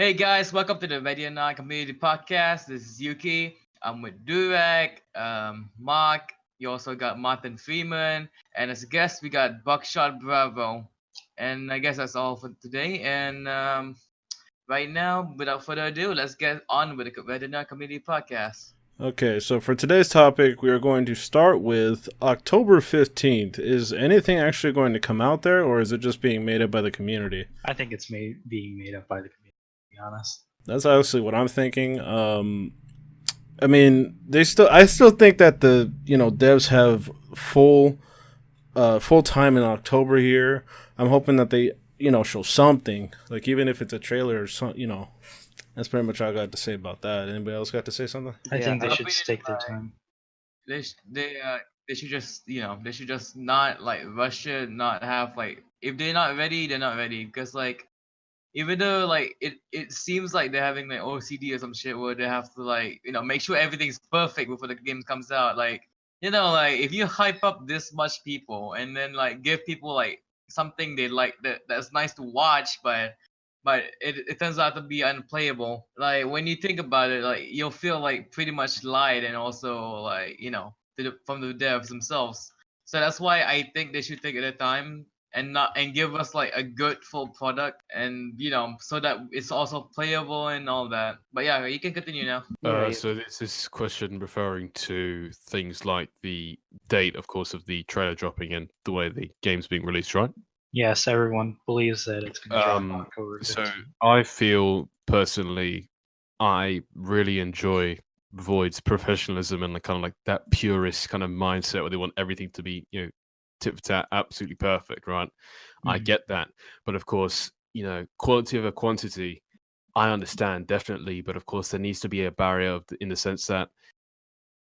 Hey guys, welcome to the Radio 9 Community Podcast. This is Yuki. I'm with Durek, Mark. You also got Martin Freeman. And as a guest, we got Buckshot Bravo. And I guess that's all for today. And right now, without further ado, let's get on with the Radio 9 Community Podcast. Okay, so for today's topic, we are going to start with October 15th. Is anything actually going to come out there, or is it just being made up by the community? I think it's being made up by the community, to be honest. That's honestly what I'm thinking. I mean, I still think that the devs have full time in October here. I'm hoping that they show something, like even if it's a trailer or something. That's pretty much all I got to say about that. Anybody else got to say something? I think they I'll should beat it take their by- time. They should just they should just not like rush it, not have like if they're not ready, they're not ready. Because like even though like it seems like they're having like OCD or some shit where they have to like make sure everything's perfect before the game comes out. Like like if you hype up this much people and then like give people like something they like that's nice to watch, but it turns out to be unplayable. Like when you think about it, like you'll feel like pretty much lied and also like from the devs themselves. So that's why I think they should take their time and not and give us like a good full product and so that it's also playable and all that. But yeah, you can continue now. So this is question referring to things like the date, of course, of the trailer dropping and the way the game's being released, right? Yes, everyone believes that it's going to drop on Um, October 15th. So I feel personally, I really enjoy Void's professionalism and the kind of like that purist kind of mindset where they want everything to be, tit for tat, absolutely perfect, right? I Mhm. get that, but of course, quality over quantity. I understand definitely, but of course, there needs to be a barrier in the sense that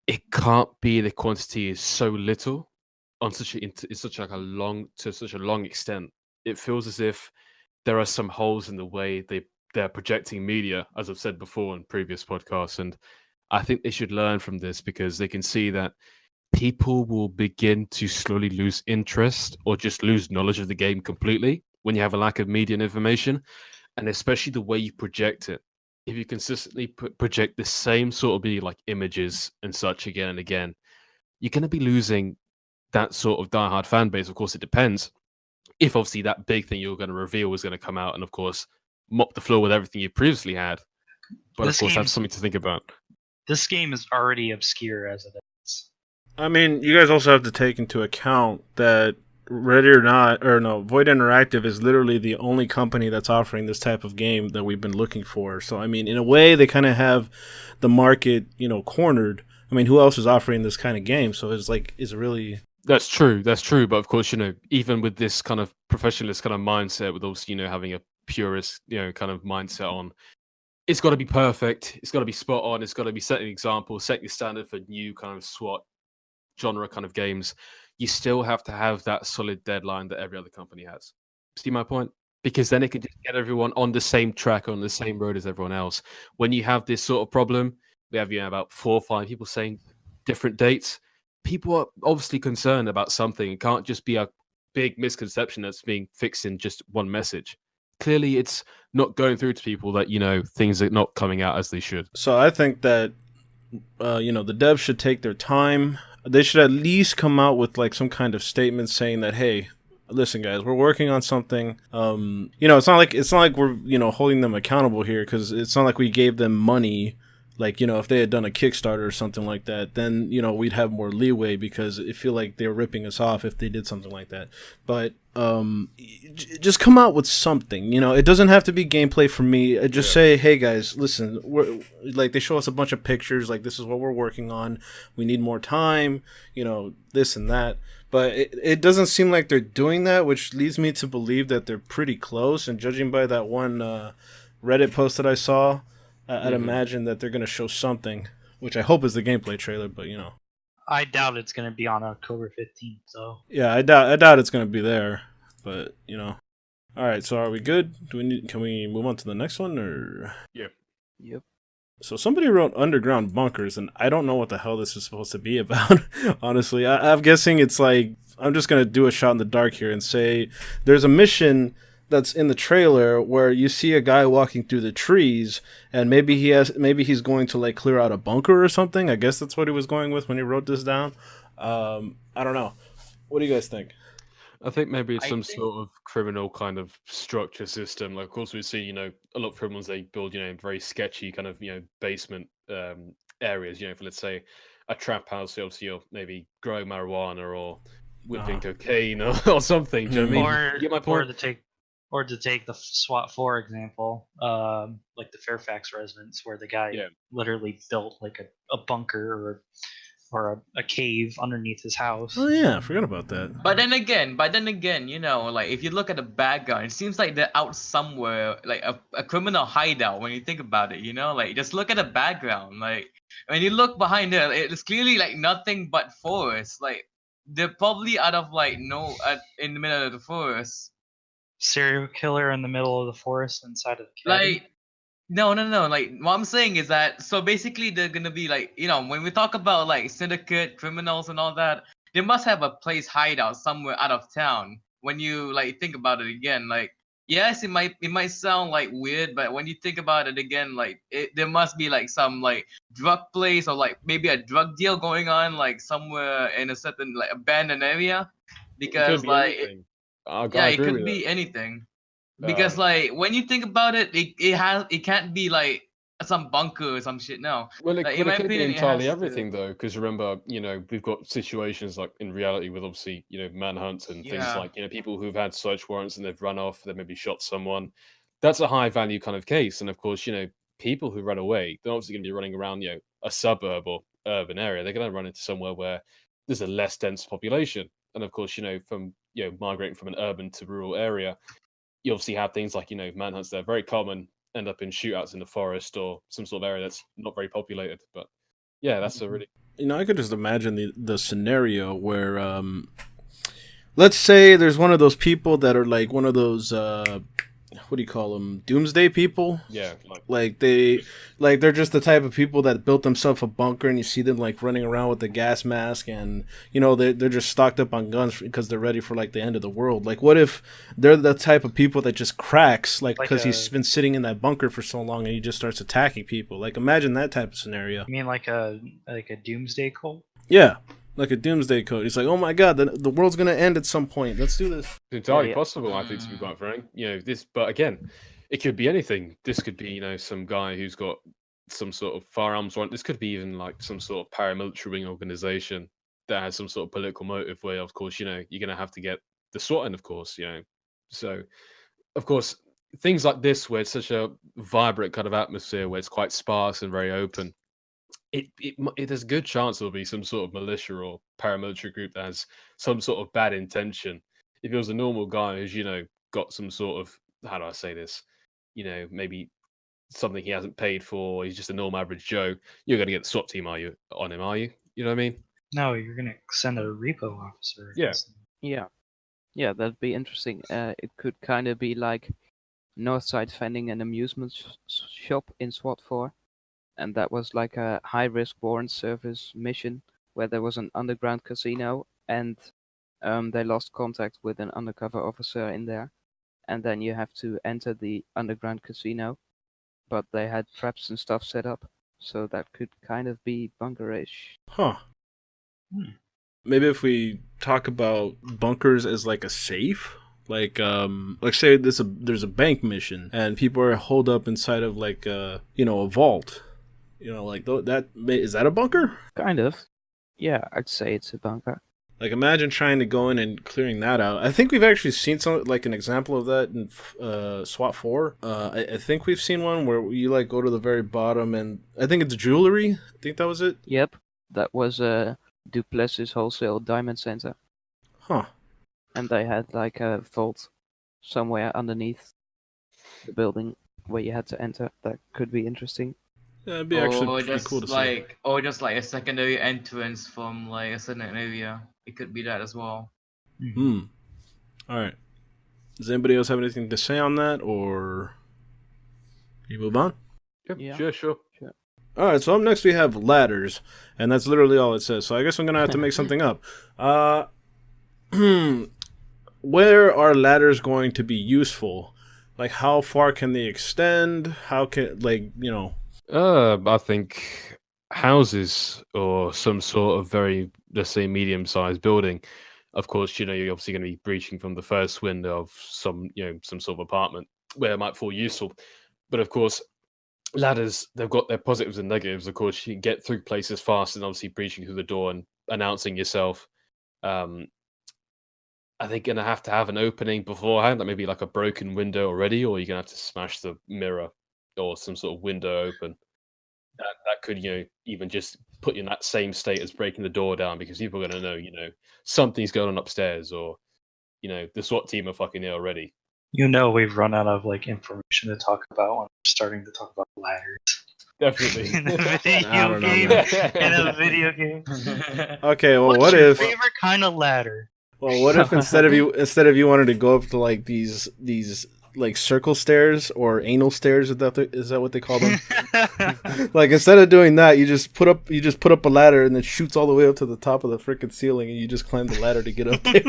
it can't be the quantity is so little on such a in such like a long to such a long extent. It feels as if there are some holes in the way they're projecting media, as I've said before in previous podcasts, and I think they should learn from this because they can see that people will begin to slowly lose interest or just lose knowledge of the game completely when you have a lack of media and information, and especially the way you project it. If you consistently project the same sort of like images and such again and again, you're going to be losing that sort of diehard fan base. Of course, it depends. If obviously that big thing you're going to reveal is going to come out and, of course, mop the floor with everything you previously had. But This of course, that's game's- something to think about. This game is already obscure as it is. I mean, you guys also have to take into account that Ready or Not, or no, Void Interactive is literally the only company that's offering this type of game that we've been looking for. So, I mean, in a way, they kind of have the market, cornered. I mean, who else is offering this kind of game? So it's like, it's really... That's true. That's true. But of course, even with this kind of professionalist kind of mindset, with also, having a purist, kind of mindset on, it's got to be perfect. It's got to be spot on. It's got to be setting an example, setting the standard for new kind of SWAT genre kind of games. You still have to have that solid deadline that every other company has. See my point? Because then it can just get everyone on the same track, on the same road as everyone else. When you have this sort of problem, we have about 4 or 5 people saying different dates. People are obviously concerned about something. It can't just be a big misconception that's being fixed in just one message. Clearly, it's not going through to people that things are not coming out as they should. So I think that, the devs should take their time. They should at least come out with like some kind of statement saying that, hey, listen, guys, we're working on something. It's not like we're holding them accountable here, because it's not like we gave them money. Like, if they had done a Kickstarter or something like that, then, we'd have more leeway, because it feel like they're ripping us off if they did something like that. But just come out with something. It doesn't have to be gameplay for me. Just say, hey, guys, listen, they show us a bunch of pictures, like, this is what we're working on. We need more time, this and that. But it doesn't seem like they're doing that, which leads me to believe that they're pretty close. And judging by that one Reddit post that I saw, I'd imagine that they're going to show something, which I hope is the gameplay trailer, but I doubt it's going to be on October 15th, so... Yeah, I doubt it's going to be there, but, All right, so are we good? Can we move on to the next one, or... Yep. So somebody wrote Underground Bunkers, and I don't know what the hell this is supposed to be about, honestly. I'm guessing it's like... I'm just going to do a shot in the dark here and say there's a mission that's in the trailer where you see a guy walking through the trees, and maybe he's going to like clear out a bunker or something. I guess that's what he was going with when he wrote this down. I don't know. What do you guys think? I think maybe it's I some think sort of criminal kind of structure system. Like, of course, we see, a lot of criminals, they build, very sketchy kind of, basement areas, for, let's say, a trap house. Obviously, you're maybe growing marijuana or whipping cocaine or something. Do you know what I mean? Or You get my or point? to take the SWAT 4 example, like the Fairfax residence, where the guy Yeah. literally built like a bunker or a cave underneath his house. Oh yeah, I forgot about that. But then again, like if you look at the background, it seems like they're out somewhere, like a criminal hideout. When you think about it, like just look at the background. Like when you look behind there, it's clearly like nothing but forest. Like they're probably out of like in the middle of the forest. Serial killer in the middle of the forest inside of the cabin. Like no. Like what I'm saying is that so basically they're gonna be like when we talk about like syndicate criminals and all that, they must have a place hideout somewhere out of town. When you like think about it again, like yes, it might sound like weird, but when you think about it again, like there must be like some like drug place or like maybe a drug deal going on like somewhere in a certain like abandoned area, It could because be like anything. I yeah, it agree could with be that. anything. Because Um, like when you think about it, it can't be like some bunker or some shit. No, Well, like in my it could be opinion, it entirely has to. everything though, because remember, we've got situations like in reality with obviously, manhunts and things Yeah, like, people who've had search warrants and they've run off, they maybe shot someone. That's a high value kind of case. And of course, people who run away, they're obviously going to be running around, a suburb or urban area. They're going to run into somewhere where there's a less dense population. And of course, from, migrating from an urban to rural area, you obviously have things like, manhunts that are very common, end up in shootouts in the forest or some sort of area that's not very populated. But yeah, that's a really I could just imagine the scenario where let's say there's one of those people that are like one of those what do you call them, doomsday people. yeah, They're just the type of people that built themselves a bunker, and you see them like running around with a gas mask, and they're just stocked up on guns because they're ready for like the end of the world. Like, what if they're the type of people that just cracks, like Like because a- he's been sitting in that bunker for so long and he just starts attacking people? Like, imagine that type of scenario. You mean like a doomsday cult? Yeah, like a doomsday code. He's like, oh my god, the world's gonna end at some point. Let's do this. it's entirely yeah. possible. I think, to be quite frank, this. But again, it could be anything. This could be, some guy who's got some sort of firearms warrant. This could be even like some sort of paramilitary wing organization that has some sort of political motive. Where, of course, you're going to have to get the SWAT in, of course. So of course, things like this, where it's such a vibrant kind of atmosphere, where it's quite sparse and very open, there's a good chance there'll be some sort of militia or paramilitary group that has some sort of bad intention. If it was a normal guy who's got some sort of, how do I say this, maybe something he hasn't paid for, he's just a normal average Joe, you're going to get the SWAT team, are you? You know what I mean? No, you're gonna send a repo officer. Yeah. against them. Yeah, that'd be interesting. It could kind of be like Northside fending an amusement shop in SWAT 4, and that was like a high-risk warrant service mission where there was an underground casino, and they lost contact with an undercover officer in there, and then you have to enter the underground casino, but they had traps and stuff set up, so that could kind of be bunkerish. Huh. Hmm. Maybe if we talk about bunkers as like a safe, like say there's a bank mission and people are holed up inside of like a vault, like is that a bunker? Kind of. Yeah, I'd say it's a bunker. Like, imagine trying to go in and clearing that out. I think we've actually seen like an example of that in SWAT 4. I think we've seen one where you like go to the very bottom, and I think it's jewelry. I think that was it. Yep, that was a Duplessis Wholesale Diamond Center, Huh. and they had like a vault somewhere underneath the building where you had to enter. That could be interesting. Yeah, it'd be actually or pretty just cool to see. like or just like a secondary entrance from like a certain area. It could be that as well. All right. Does anybody else have anything to say on that, or can you move on? Yeah. Sure. All right, so up next we have ladders, and that's literally all it says. So I guess I'm gonna have to make something up. where are ladders going to be useful? Like, how far can they extend? How can, like, you know? I think houses or some sort of very, let's say, medium-sized building. Of course, you're obviously going to be breaching from the first window of some, some sort of apartment where it might fall useful. But of course, ladders, they've got their positives and negatives. Of course, you can get through places fast and obviously breaching through the door and announcing yourself. I think going to have an opening beforehand, like maybe like a broken window already, or you're going to have to smash the mirror or some sort of window open. That could, even just put you in that same state as breaking the door down, because people are going to know, something's going on upstairs, or, the SWAT team are fucking here already. We've run out of information to talk about when we're starting to talk about ladders. Definitely. In a video I don't know, game. man. In a video game. Okay, well, What's what your if? favorite kind of ladder? Well, what if instead of you wanted to go up to like these like circle stairs or anal stairs? Is that what they call them? Like, instead of doing that, you just put up a ladder and it shoots all the way up to the top of the freaking ceiling, and you just climb the ladder to get up there.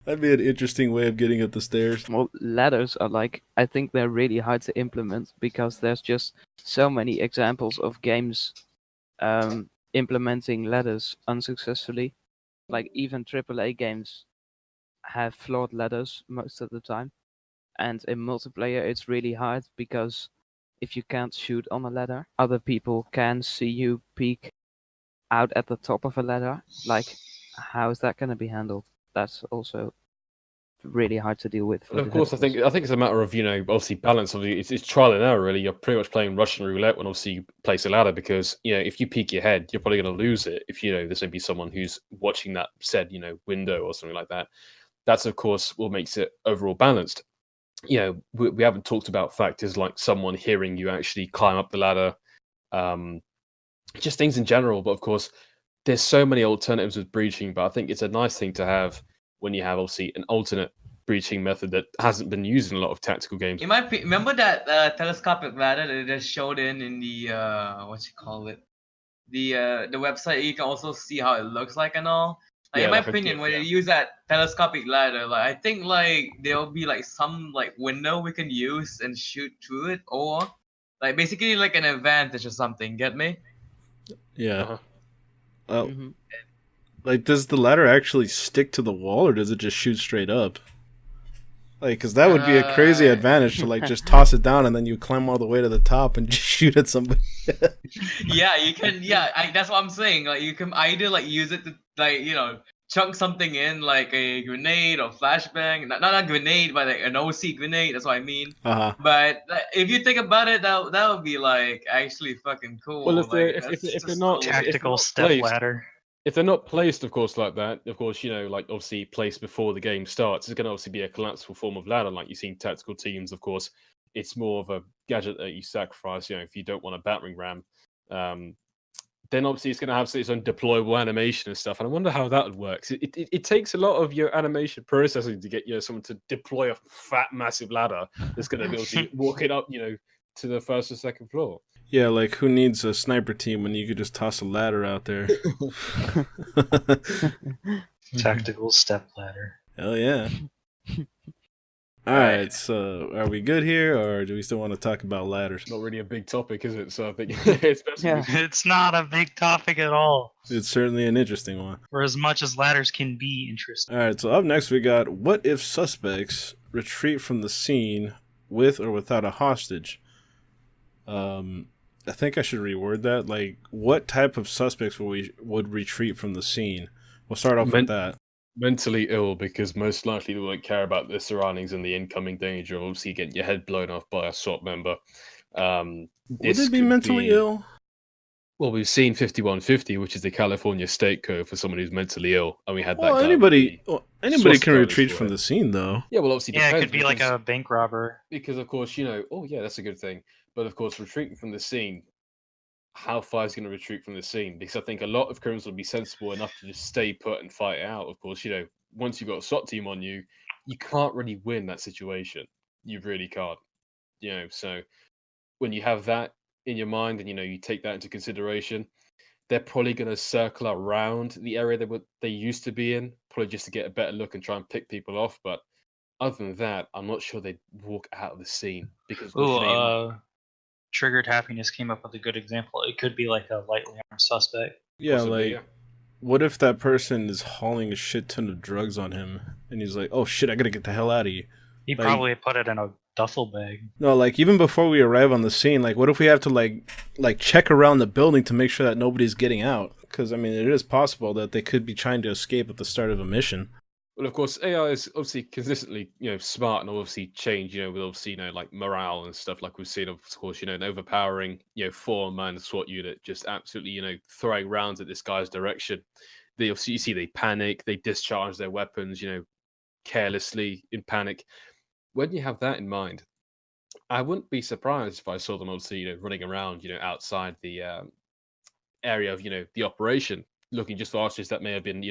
That'd be an interesting way of getting up the stairs. Well, ladders are I think they're really hard to implement because there's just so many examples of games implementing ladders unsuccessfully. Like, even AAA games have flawed ladders most of the time. And in multiplayer, it's really hard because if you can't shoot on a ladder, other people can see you peek out at the top of a ladder. Like, how is that going to be handled? That's also really hard to deal with. But of course, I think it's a matter of obviously balance. It's trial and error really. You're pretty much playing Russian roulette when obviously you place a ladder, because if you peek your head, you're probably going to lose it. If there's going to be someone who's watching that said window or something like that. That's of course what makes it overall balanced. We haven't talked about factors like someone hearing you actually climb up the ladder, just things in general. But of course, there's so many alternatives with breaching. But I think it's a nice thing to have when you have obviously an alternate breaching method that hasn't been used in a lot of tactical games. Remember that telescopic ladder that they showed in the the website? You can also see how it looks like and all. In my opinion, when you use that telescopic ladder, I think there'll be some window we can use and shoot through it, or basically an advantage or something. Get me? Yeah. Mm-hmm. Does the ladder actually stick to the wall, or does it just shoot straight up? Because that would be a crazy advantage to just toss it down and then you climb all the way to the top and just shoot at somebody. Yeah, you can. Yeah, that's what I'm saying. You can either use it to chunk something in like a grenade or flashbang. Not a grenade, but an OC grenade. That's what I mean. But if you think about it, that would be actually fucking cool. Well, if they're not tactical step ladder. If they're not placed, of course, like that, of course, obviously placed before the game starts, it's going to obviously be a collapsible form of ladder, like you see in tactical teams. Of course, it's more of a gadget that you sacrifice, if you don't want a battering ram. Then obviously it's going to have its own deployable animation and stuff. And I wonder how that would work. It takes a lot of your animation processing to get someone to deploy a fat, massive ladder that's going to be obviously walking up, to the first or second floor. Yeah, who needs a sniper team when you could just toss a ladder out there? Tactical step ladder. Hell yeah. Alright, so are we good here, or do we still want to talk about ladders? Not really a big topic, is it? So I think it's best. Yeah. It's not a big topic at all. It's certainly an interesting one. For as much as ladders can be interesting. Alright, so up next we got, what if suspects retreat from the scene with or without a hostage? I think I should reword that. What type of suspects would retreat from the scene? We'll start off with that. Mentally ill, because most likely they won't care about the surroundings and the incoming danger. Obviously, getting your head blown off by a SWAT member. Would they be mentally ill? Well, we've seen 5150, which is the California state code for someone who's mentally ill, and we had that. Well, anybody can retreat from the scene, though. Yeah, well, obviously, it could be like a bank robber. Because of course, oh yeah, that's a good thing. But of course, retreating from the scene, how far is he going to retreat from the scene? Because I think a lot of criminals will be sensible enough to just stay put and fight it out. Of course, once you've got a SWAT team on you, you can't really win that situation. You really can't. So when you have that in your mind and you take that into consideration, they're probably going to circle around the area they used to be in, probably just to get a better look and try and pick people off. But other than that, I'm not sure they'd walk out of the scene because Ooh, literally, Triggered Happiness came up with a good example. It could be like a lightly armed suspect. Yeah, possibly, like, what if that person is hauling a shit ton of drugs on him, and he's like, "Oh shit, I gotta get the hell out of here." He Like- probably put it in a duffel bag. No, like even before we arrive on the scene, like what if we have to like check around the building to make sure that nobody's getting out? Because I mean, it is possible that they could be trying to escape at the start of a mission. Well, of course, AI is obviously consistently, smart and obviously change, with obviously, like morale and stuff like we've seen, of course, an overpowering, 4-man SWAT unit just absolutely, throwing rounds at this guy's direction. They obviously, you see, they panic, they discharge their weapons, carelessly in panic. When you have that in mind, I wouldn't be surprised if I saw them obviously, running around, outside the area of, the operation, looking just for hostages that may have been,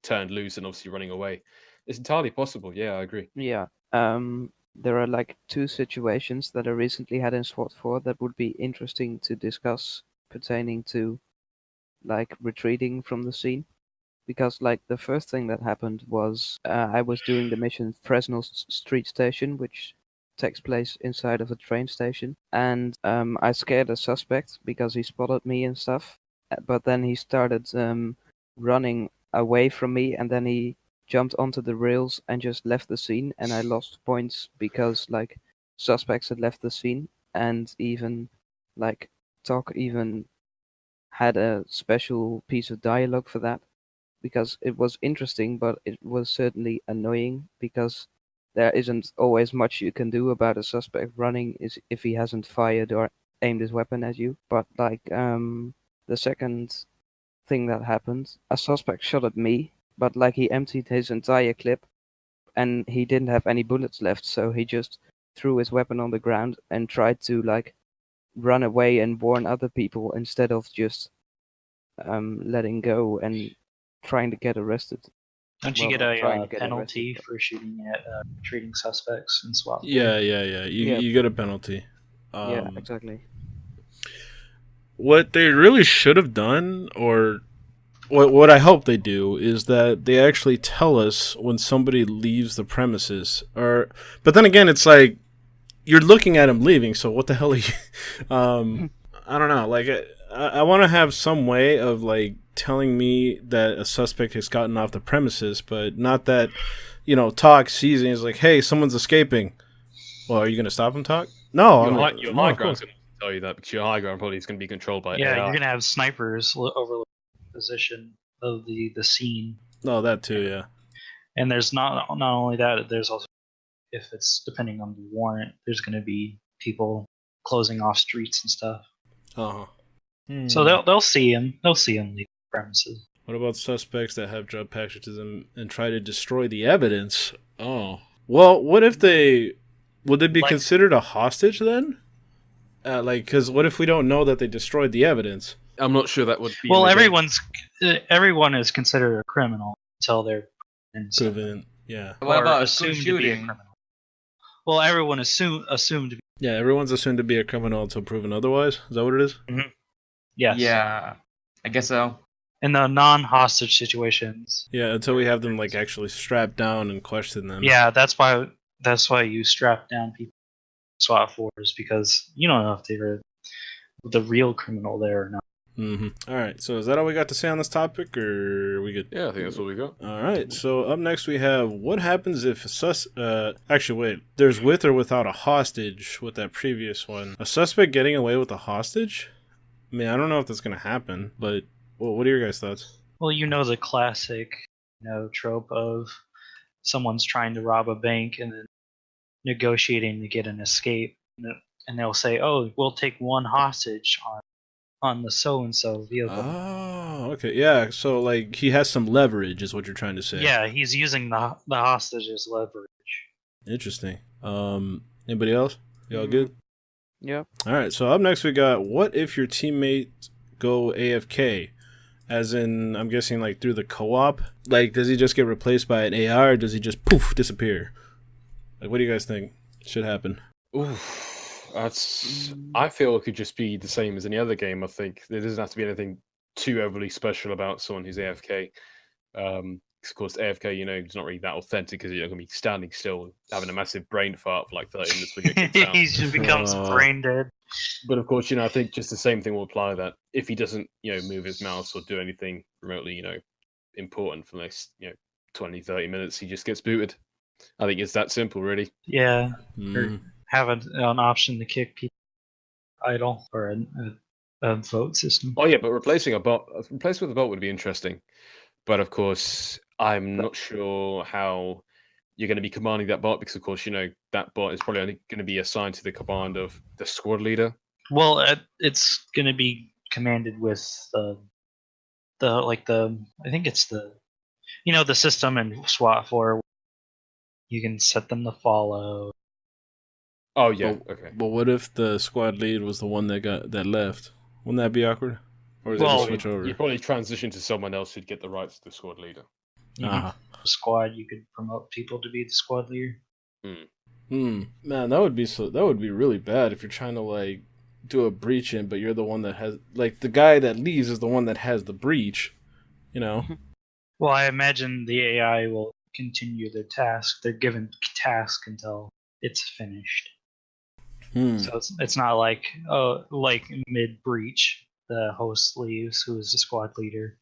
turned loose and obviously running away. It's entirely possible. Yeah, I agree. Yeah. There are like two situations that I recently had in SWAT 4 that would be interesting to discuss pertaining to like retreating from the scene. Because like the first thing that happened was I was doing the mission Fresno Street Station, which takes place inside of a train station, and I scared a suspect because he spotted me and stuff. But then he started running away from me, and then he jumped onto the rails and just left the scene, and I lost points because like suspects had left the scene, and even like Talk even had a special piece of dialogue for that because it was interesting, but it was certainly annoying because there isn't always much you can do about a suspect running if he hasn't fired or aimed his weapon at you. But like the second thing that happened, a suspect shot at me, but like he emptied his entire clip and he didn't have any bullets left, so he just threw his weapon on the ground and tried to like run away and warn other people instead of just letting go and trying to get arrested. Don't you Well, get not trying a to get penalty arrested, for shooting at treating suspects in SWAT? Yeah. Yeah. You get a penalty. Yeah, exactly. What they really should have done, or what I hope they do, is that they actually tell us when somebody leaves the premises. But then again, it's like you're looking at him leaving, so what the hell are you? I don't know. Like I want to have some way of like telling me that a suspect has gotten off the premises, but not that Talk sees and is like, "Hey, someone's escaping." Well, are you gonna stop him, Talk? No, Your no, high of course. ground's going to tell you that because your high ground probably is going to be controlled by Yeah, AI. you're gonna have snipers overlook the position of the scene, No, that too. Yeah. and there's not only that. There's also, if it's depending on the warrant, there's gonna be people closing off streets and stuff. Uh huh. So they'll see him. They'll see him leave the premises. What about suspects that have drug packages and try to destroy the evidence? Oh. Well, what if would they be Like- considered a hostage then? Because what if we don't know that they destroyed the evidence? I'm not sure that would be. Well, in the game. everyone is considered a criminal until they're Proven, yeah. What or about a school assumed to be a shooting? criminal. Well, everyone assumed to be. Yeah, everyone's assumed to be a criminal until proven otherwise. Is that what it is? Yes. Yeah, I guess so. In the non-hostage situations. Yeah, until we have them like actually strapped down and question them. Yeah, that's why you strap down people in SWAT force, because you don't know if they're the real criminal there or not. Mm-hmm. All right. So is that all we got to say on this topic, or are we good? Yeah, I think that's what we got. All right. So up next we have what happens if actually wait, there's with or without a hostage with that previous one. A suspect getting away with a hostage? I mean, I don't know if that's gonna happen, but what are your guys' thoughts? Well, you know the classic, trope of someone's trying to rob a bank and then negotiating to get an escape, and they'll say, "Oh, we'll take one hostage on the so and so vehicle." Oh, okay. Yeah. So like he has some leverage, is what you're trying to say. Yeah, he's using the hostage as leverage. Interesting. Anybody else? Y'all good? Yeah. All right. So up next we got what if your teammates go AFK? As in, I'm guessing like through the co-op. Like, does he just get replaced by an AI, or does he just poof disappear? Like, what do you guys think should happen? Oof, I feel it could just be the same as any other game. I think there doesn't have to be anything too overly special about someone who's AFK. 'Cause of course, AFK, it's not really that authentic because you're going to be standing still, having a massive brain fart for like 30 minutes to get kicked out. He just becomes brain dead. But of course, I think just the same thing will apply that if he doesn't, move his mouse or do anything remotely, important for the next, 20, 30 minutes, he just gets booted. I think it's that simple, really. Yeah. Mm. Or have an option to kick people idle or a vote system. Oh yeah, but replacing with a bot would be interesting. But of course, I'm not sure how you're going to be commanding that bot because, of course, that bot is probably only going to be assigned to the command of the squad leader. Well, it's going to be commanded with I think it's the system in SWAT 4. You can set them to follow. Oh yeah, okay. But what if the squad lead was the one that left? Wouldn't that be awkward? Or is it Well, just switch over? You probably transition to someone else who'd get the rights to the squad leader. Uh-huh. Squad, you could promote people to be the squad leader. Man, that would be really bad if you're trying to like do a breach in, but you're the one that has like the guy that leaves is the one that has the breach, Well, I imagine the AI will continue their task. They're given task until it's finished. So it's not like mid breach the host leaves, who is the squad leader,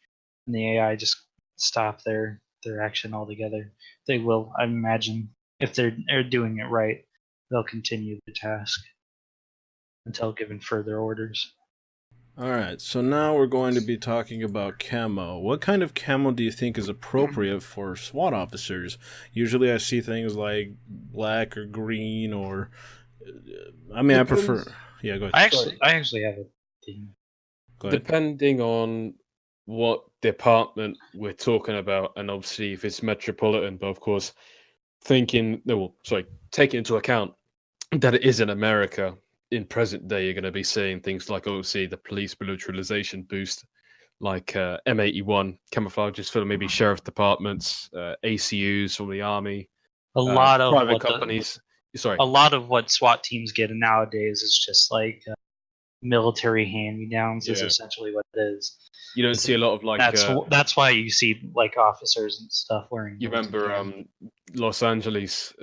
and the AI just stop their action altogether. They will, I imagine, if they're doing it right, they'll continue the task until given further orders. All right, so now we're going to be talking about camo. What kind of camo do you think is appropriate for SWAT officers? Usually I see things like black or green or... I prefer... Yeah, go ahead. I actually have a thing. Go ahead. Depending on what department we're talking about, and obviously if it's metropolitan, but of course, taking into account that it is in America, in present day, you're going to be seeing things like, obviously, the police militarization boost, like M81 camouflages for maybe sheriff departments, ACUs from the army, a lot of private companies. A lot of what SWAT teams get nowadays is just like military hand-me-downs. Is essentially what it is. You don't see a lot of like. That's why you see like officers and stuff wearing. You remember Los Angeles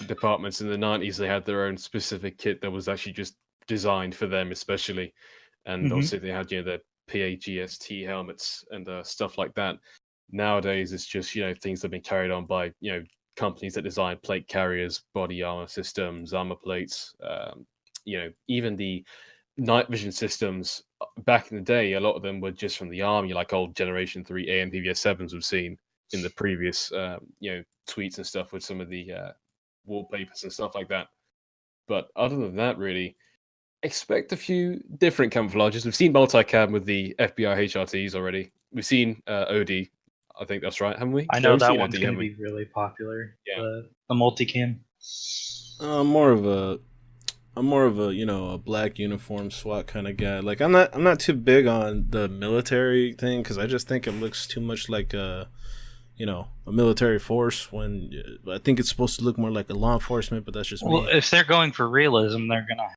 departments in the 90s? They had their own specific kit that was actually just designed for them, especially, and obviously they had their PAGST helmets and stuff like that. Nowadays, it's just things that have been carried on by companies that design plate carriers, body armor systems, armor plates. Even the night vision systems back in the day, a lot of them were just from the army, like old Generation 3 AMPVS7s we've seen in the previous, tweets and stuff with some of the wallpapers and stuff like that. But other than that, really, expect a few different camouflages. We've seen multicam with the FBI HRTs already. We've seen OD. I think that's right, haven't we? I know that one's going to be really popular. Yeah. The multicam. I'm more of a a black uniform SWAT kind of guy. Like I'm not too big on the military thing because I just think it looks too much like a military force when I think it's supposed to look more like a law enforcement. But that's just me. Well, if they're going for realism, they're gonna have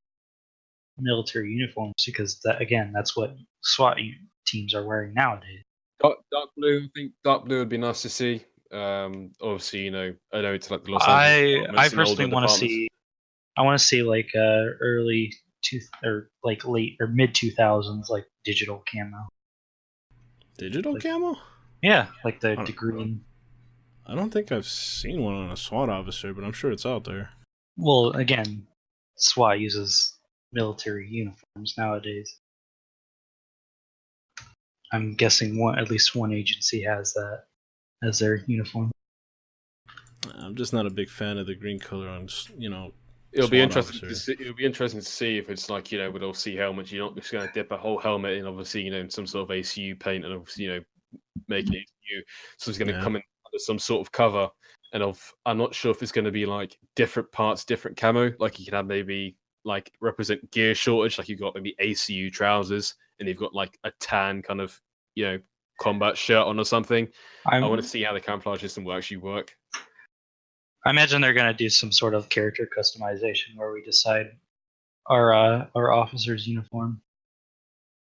military uniforms because that's what SWAT teams are wearing nowadays. Dark blue. I think dark blue would be nice to see. Obviously, I know it's like the Los Angeles. I personally want to see. I want to see like early late or mid 2000s like digital camo. Digital camo? Yeah, like the green. I don't think I've seen one on a SWAT officer, but I'm sure it's out there. Well, again, SWAT uses military uniforms nowadays. I'm guessing at least one agency has that as their uniform. I'm just not a big fan of the green color on, It'll be interesting to see. It'll be interesting to see if it's like with all C helmets, you're not just going to dip a whole helmet in, obviously, in some sort of ACU paint and obviously, make it ACU. So it's going to come in under some sort of cover. And I'm not sure if it's going to be like different parts, different camo. Like you can have maybe like represent gear shortage, like you've got maybe ACU trousers and you've got like a tan kind of combat shirt on or something. I want to see how the camouflage system will actually work. I imagine they're going to do some sort of character customization where we decide our officer's uniform.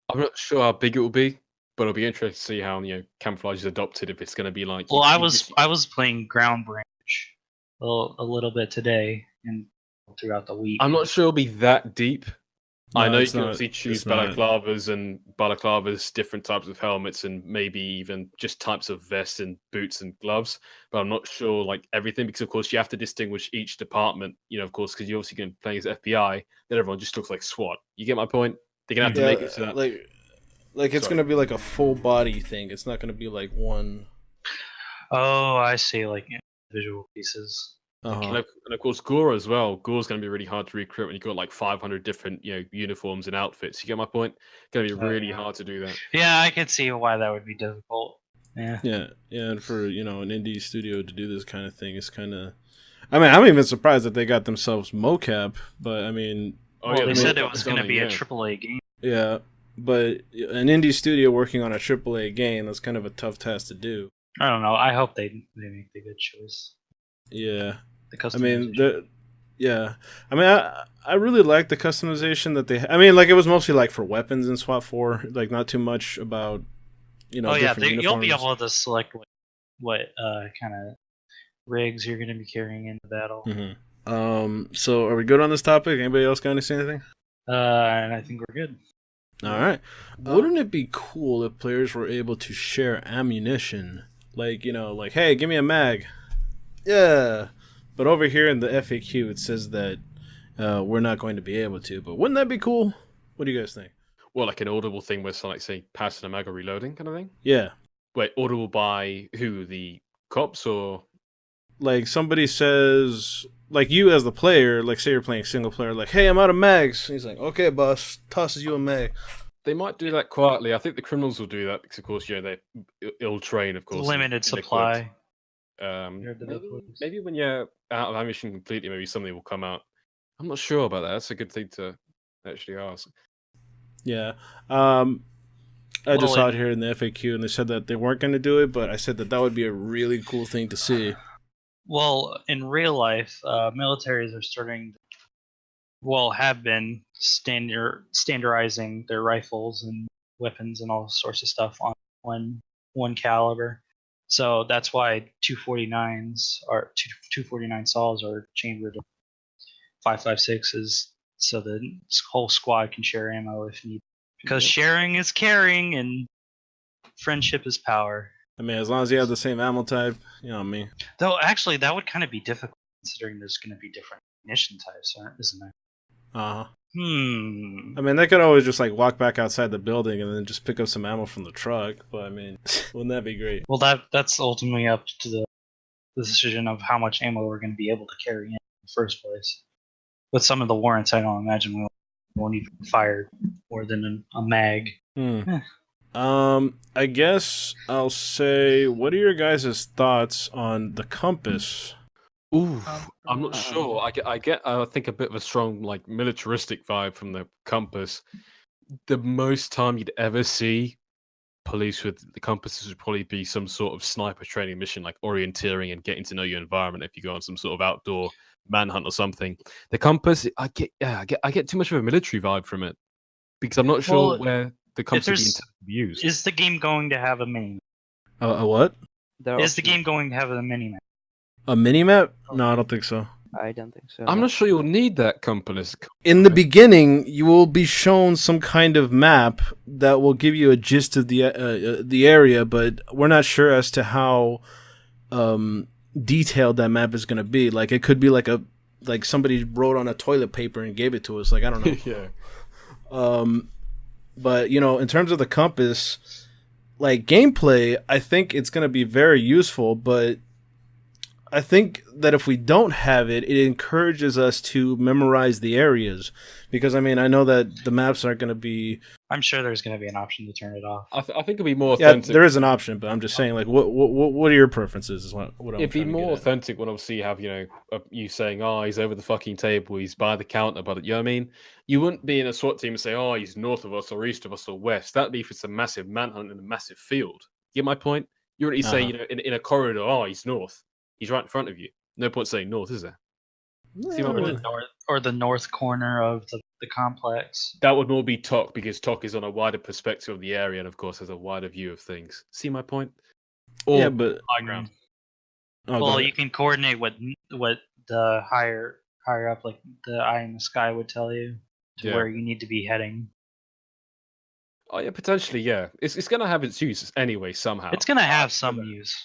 I'm not sure how big it will be, but it'll be interesting to see how camouflage is adopted. If it's going to be like, Well, I was playing Ground Branch a little bit today and throughout the week. I'm not sure it'll be that deep. I No, know you it's can not- obviously choose it's not. balaclavas, different types of helmets, and maybe even just types of vests and boots and gloves. But I'm not sure like everything because, of course, you have to distinguish each department. Of course, because you're obviously going to be playing as FBI, then everyone just looks like SWAT. You get my point? They're going to have to make it so that. Like it's Sorry. gonna be like a full body thing. It's not gonna be like one. Oh, I see, like individual pieces. Uh-huh. And of course, Gore as well. Gore's going to be really hard to recruit when you've got like 500 different, uniforms and outfits. You get my point? Going to be really yeah. hard to do that. Yeah, I could see why that would be difficult. Yeah. Yeah, and for an indie studio to do this kind of thing is kind of. I mean, I'm even surprised that they got themselves mocap, but I mean, Oh, Well, yeah, they the said it mocap was going to design, be a yeah. AAA game. yeah, but an indie studio working on a AAA game, that's kind of a tough task to do. I don't know. I hope they make the good choice. Yeah, The I mean, customization. I really like the customization that they. I mean, like it was mostly like for weapons in SWAT 4, like not too much about oh yeah, different you'll be uniforms. able to select what kind of rigs you're going to be carrying into battle. So are we good on this topic? Anybody else got to say anything? And I think we're good. All right. Wouldn't it be cool if players were able to share ammunition? Like, like, hey, give me a mag. Yeah. But over here in the FAQ, it says that we're not going to be able to. But wouldn't that be cool? What do you guys think? Well, like an audible thing where someone, like, say, passing a mag or reloading kind of thing? Yeah. Wait, audible by who? The cops or? Like somebody says, like you as the player, like say you're playing single player, like, hey, I'm out of mags. He's like, okay, boss, tosses you a mag. They might do that quietly. I think the criminals will do that because, of course, they're ill-trained, of course. Limited and supply. Maybe when you're out of ammunition completely, maybe something will come out. I'm not sure about that. That's a good thing to actually ask. Yeah. I just saw it here in the FAQ, and they said that they weren't going to do it, but I said that would be a really cool thing to see. Well, in real life, militaries are starting, have been standardizing their rifles and weapons and all sorts of stuff on one caliber. So that's why 249s are 249 saws are chambered in 5.56s, so the whole squad can share ammo if needed. Because sharing is caring, and friendship is power. I mean, as long as you have the same ammo type, you know what I mean. Though actually, that would kind of be difficult considering there's going to be different ammunition types, isn't there? Uh huh. Hmm. I mean, they could always just like walk back outside the building and then just pick up some ammo from the truck. But I mean, wouldn't that be great? Well, that's ultimately up to the decision of how much ammo we're going to be able to carry in the first place. With some of the warrants, I don't imagine we won't even fire more than a mag. I guess I'll say, what are your guys' thoughts on the compass? Ooh, I'm not sure. I get I think a bit of a strong like militaristic vibe from the compass. The most time you'd ever see police with the compasses would probably be some sort of sniper training mission, like orienteering and getting to know your environment. If you go on some sort of outdoor manhunt or something, the compass, I get too much of a military vibe from it because I'm not sure where the compass would be intended to be used. Is the game going to have a mini? A what? Is the game going to have a mini map? A mini map? No, I don't think so. I don't think so. I'm not sure you'll need that compass. In the beginning, you will be shown some kind of map that will give you a gist of the area, but we're not sure as to how detailed that map is going to be. Like, it could be like somebody wrote on a toilet paper and gave it to us. Like, I don't know. Yeah. But in terms of the compass, like gameplay, I think it's going to be very useful, but I think that if we don't have it, it encourages us to memorize the areas. Because, I mean, I know that the maps aren't going to be... I'm sure there's going to be an option to turn it off. I think it'll be more authentic. Yeah, there is an option, but I'm just saying, like, what are your preferences is what I'm It'd be trying to more get at. authentic when obviously you have, you saying, oh, he's over the fucking table, he's by the counter, but you know what I mean? You wouldn't be in a SWAT team and say, oh, he's north of us or east of us or west. That'd be if it's a massive manhunt in a massive field. You get my point? You wouldn't say, in a corridor, oh, he's north. He's right in front of you. No point saying north, is there? See my point? Or the north corner of the complex. That would more be Tok, because Tok is on a wider perspective of the area and, of course, has a wider view of things. See my point? Or Yeah, but high ground. oh, go Well, ahead. you can coordinate what the higher up, like the eye in the sky, would tell you to Yeah. where you need to be heading. Oh yeah, potentially, yeah. It's gonna have its use anyway somehow. It's gonna have some use.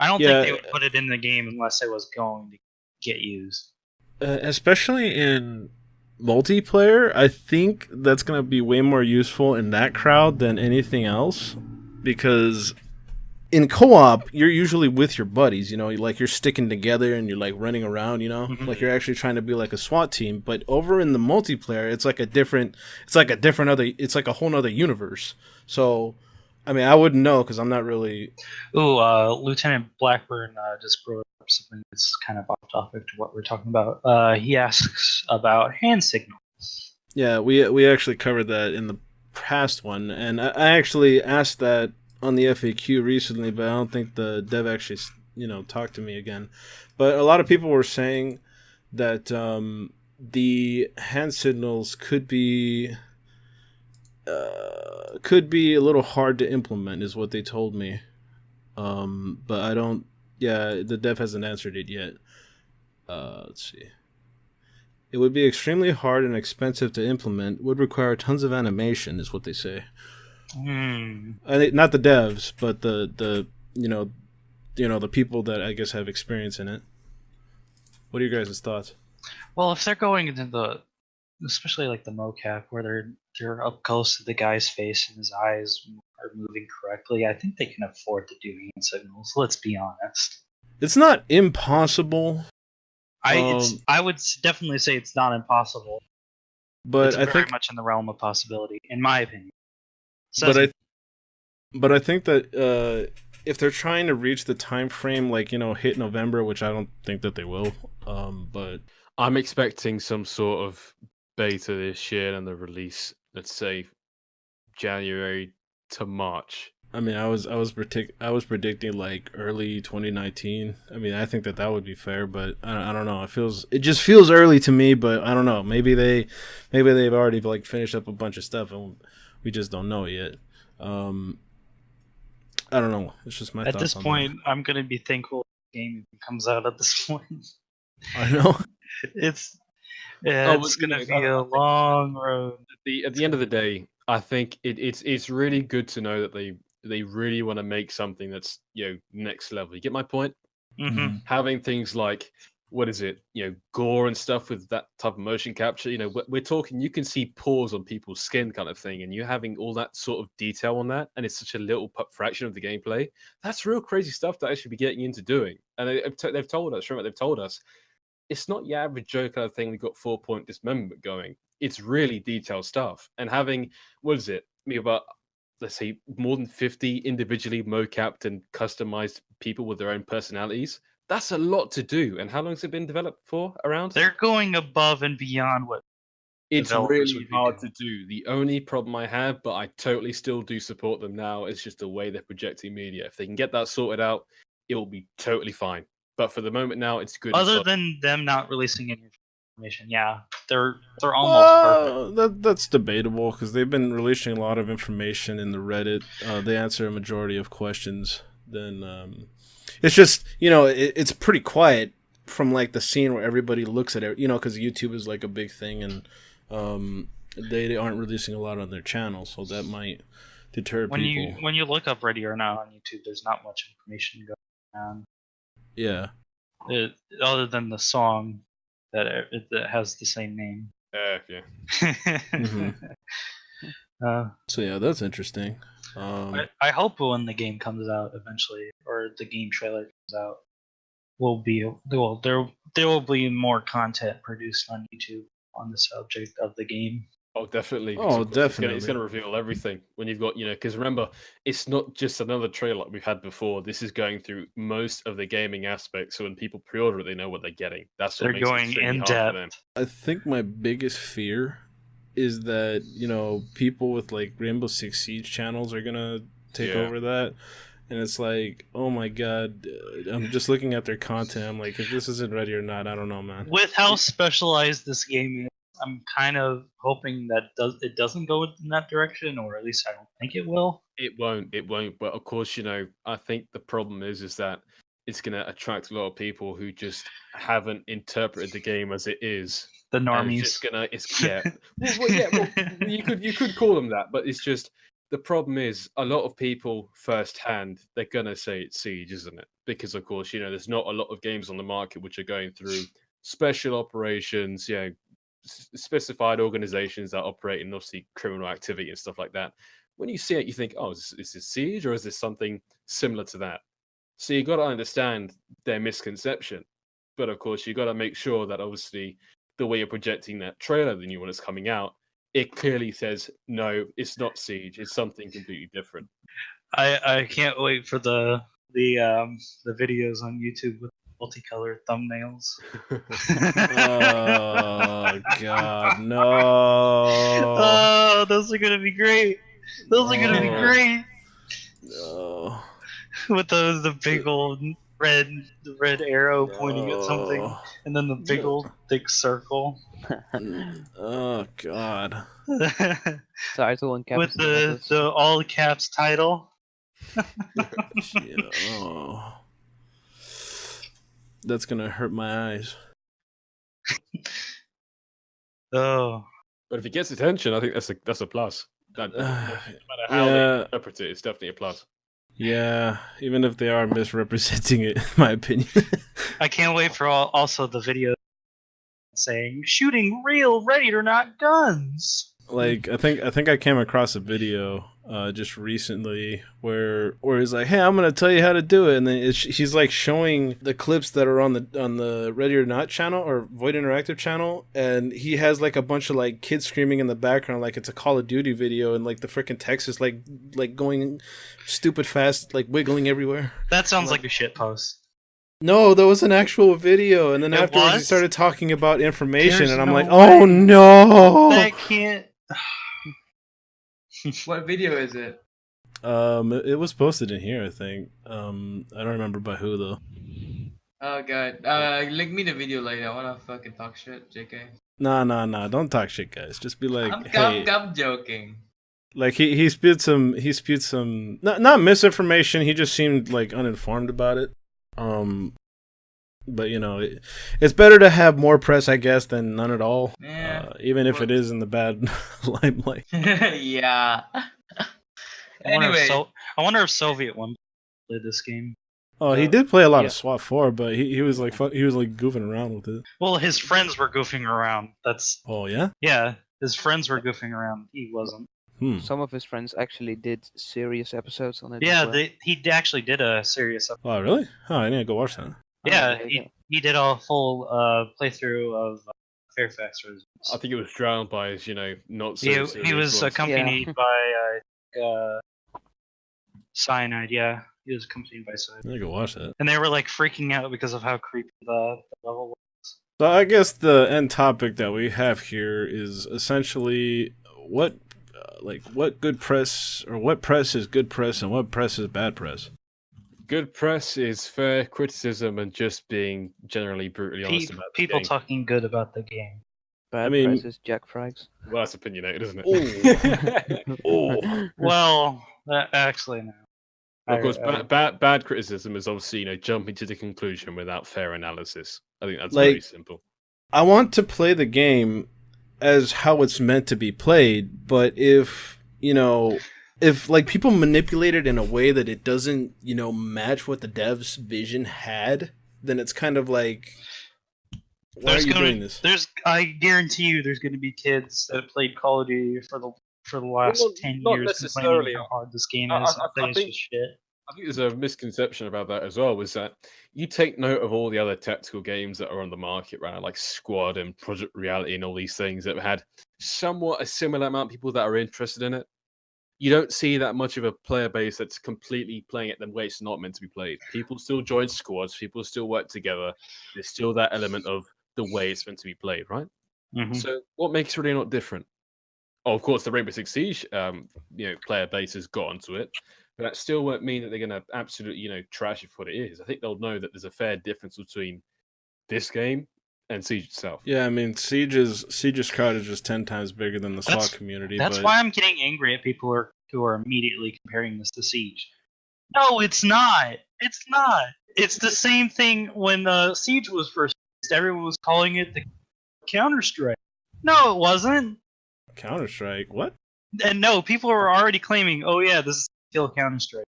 I don't Yeah. think they would put it in the game unless it was going to get used. Especially in multiplayer, I think that's going to be way more useful in that crowd than anything else, because in co-op you're usually with your buddies, you know, like you're sticking together and you're like running around, you know, like you're actually trying to be like a SWAT team. But over in the multiplayer, it's like a whole nother universe. So I mean, I wouldn't know because I'm not really. Ooh, Lieutenant Blackburn just brought up something that's kind of off topic to what we're talking about. He asks about hand signals. Yeah, we actually covered that in the past one, and I actually asked that on the FAQ recently, but I don't think the dev actually, talked to me again. But a lot of people were saying that the hand signals could be a little hard to implement, is what they told me. But I don't. Yeah, the dev hasn't answered it yet. Let's see. It would be extremely hard and expensive to implement. Would require tons of animation, is what they say. Not the devs, but the people that I guess have experience in it. What are your guys' thoughts? Well, if they're going into especially like the mocap where they're up close to the guy's face and his eyes are moving correctly, I think they can afford to do hand signals. Let's be honest. It's not impossible. I would definitely say it's not impossible, but it's I very think much in the realm of possibility, in my opinion. But I think that if they're trying to reach the time frame, like hit November, which I don't think that they will. But I'm expecting some sort of beta this year and the release, let's say January to March. I mean, I was predicting like early 2019. I mean, I think that would be fair, but I don't know. It just feels early to me, but I don't know. Maybe they've already like finished up a bunch of stuff and we just don't know it yet. I don't know. It's just my thoughts. At this on point, that. I'm gonna be thankful the game comes out at this point. I know. It's but, gonna be a long road. At the end of the day, I think it's really good to know that they really want to make something that's next level. You get my point? Mm-hmm. Having things like, what is it, gore and stuff with that type of motion capture. We're talking, you can see pores on people's skin kind of thing, and you're having all that sort of detail on that, and it's such a little fraction of the gameplay. That's real crazy stuff to actually be getting into doing. And they've told us it's not your average Joe kind of thing. We've got 4-point dismemberment going. It's really detailed stuff. And having, what is it, maybe about, let's say, more than 50 individually mocapped and customized people with their own personalities, that's a lot to do. And how long has it been developed for around? They're going above and beyond what it's developers really would be hard doing. to do. The only problem I have, but I totally still do support them now, is just the way they're projecting media. If they can get that sorted out, it will be totally fine. But for the moment now, it's good. Other than them not releasing any information, yeah, they're almost perfect. That's debatable because they've been releasing a lot of information in the Reddit. They answer a majority of questions. Then it's just it's pretty quiet from like the scene where everybody looks at it. Because YouTube is like a big thing, and they aren't releasing a lot on their channel, so that might deter people. When you look up Ready or Not on YouTube, there's not much information going on. Yeah. Other than the song that has the same name. Yeah. Mm-hmm. So yeah, that's interesting. I hope when the game comes out eventually, or the game trailer comes out, there will be more content produced on YouTube on the subject of the game. Oh, definitely. Oh, definitely. It's going to reveal everything when you've got, because remember, it's not just another trailer like we've had before. This is going through most of the gaming aspects. So when people pre-order it, they know what they're getting. That's what they're going in depth. I think my biggest fear is that, people with like Rainbow Six Siege channels are going to take over that. And it's like, oh my god, I'm just looking at their content. I'm like, if this isn't Ready or Not, I don't know, man. With how specialized this game is, I'm kind of hoping that it doesn't go in that direction, or at least I don't think it will. It won't. It won't. But of course, I think the problem is that it's going to attract a lot of people who just haven't interpreted the game as it is. The And normies. it's just gonna. It's yeah. Well, you could call them that, but it's just the problem is a lot of people firsthand they're gonna say it's Siege, isn't it? Because of course, there's not a lot of games on the market which are going through special operations, specified organizations that operate in obviously criminal activity and stuff like that. When you see it, you think, oh, is this Siege or is this something similar to that? So you got to understand their misconception. But of course, you got to make sure that obviously the way you're projecting that trailer, the new one that's coming out, it clearly says, no, it's not Siege. It's something completely different. I can't wait for the videos on YouTube with multicolored thumbnails. Oh God, no! Oh, those are gonna be great. Those are gonna be Oh. great No. with the big old red arrow pointing at something, No. and then the big old thick circle. Oh God. Title and With capital letters. the all caps title. Yeah, oh. That's gonna hurt my eyes. Oh, But if it gets attention, I think that's a plus. No matter how Yeah. they interpret it, it's definitely a plus. Yeah, even if they are misrepresenting it, in my opinion. I can't wait for also the video saying shooting real ready or not guns. Like I think I came across a video just recently where he's like, "Hey, I'm gonna tell you how to do it," and then he's like showing the clips that are on the Ready or Not channel or Void Interactive channel, and he has like a bunch of like kids screaming in the background, like it's a Call of Duty video, and like the freaking text is like going stupid fast, like wiggling everywhere. That sounds like a shit post. No, that was an actual video, and then It afterwards he was? started talking about information, There's and I'm no like, way. "Oh no!" That can't. What video is it? It was posted in here, I think. I don't remember by who though. Oh god. Link me the video later. I wanna fucking talk shit, JK. Nah, don't talk shit, guys. Just be like, I'm, hey, I'm joking. like he spewed some not misinformation. He just seemed like uninformed about it. But it's better to have more press, I guess, than none at all. Yeah. Even if it is in the bad limelight. Yeah. I wonder, Anyway. I wonder if Soviet one played this game. Oh, he did play a lot Yeah. of SWAT 4, but he was like goofing around with it. Well, his friends were goofing around. Oh yeah. Yeah, his friends were goofing around. He wasn't. Some of his friends actually did serious episodes on it. Yeah, as well. he actually did a serious. Oh really? Oh, I need to go watch that. Yeah, there you go. he did a full playthrough of Fairfax Resistance. I think it was drowned by his, not so He serious was ones. accompanied by Cyanide. Yeah, he was accompanied by I Cyanide, need to go watch that. and they were like freaking out because of how creepy the level was. So I guess the end topic that we have here is essentially what good press or what press is good press and what press is bad press. Good press is fair criticism and just being generally brutally honest about the People game. talking good about the game. Bad I mean- press is Jack Frags. Well, that's opinionated, isn't it? Oh. Well, actually no. Of course, I- bad criticism is obviously jumping to the conclusion without fair analysis. I think that's Like- very simple. I want to play the game as how it's meant to be played, but if like people manipulate it in a way that it doesn't, match what the dev's vision had, then it's kind of like, why are you doing this? I guarantee you, there's going to be kids that have played Call of Duty for the last Well, 10 not years, necessarily. complaining how hard this game I- is. I- and say I it's think- just shit. I think there's a misconception about that as well, was that you take note of all the other tactical games that are on the market right now, like Squad and Project Reality and all these things that have had somewhat a similar amount of people that are interested in it. You don't see that much of a player base that's completely playing it the way it's not meant to be played. People still join squads, people still work together. There's still that element of the way it's meant to be played, right? Mhm. So what makes it really not different? Oh, of course, the Rainbow Six Siege, player base has got onto it, but that still won't mean that they're going to absolutely, trash it for what it is. I think they'll know that there's a fair difference between this game and Siege itself. Yeah, I mean, Siege's crowd is just 10 times bigger than the SWAT community. That's but why I'm getting angry at people who are immediately comparing this to Siege. No, it's not. It's not. It's the same thing when Siege was first released. Everyone was calling it the Counter-Strike. No, it wasn't. Counter-Strike, what? And no, people were already claiming, oh yeah, this is still Counter-Strike.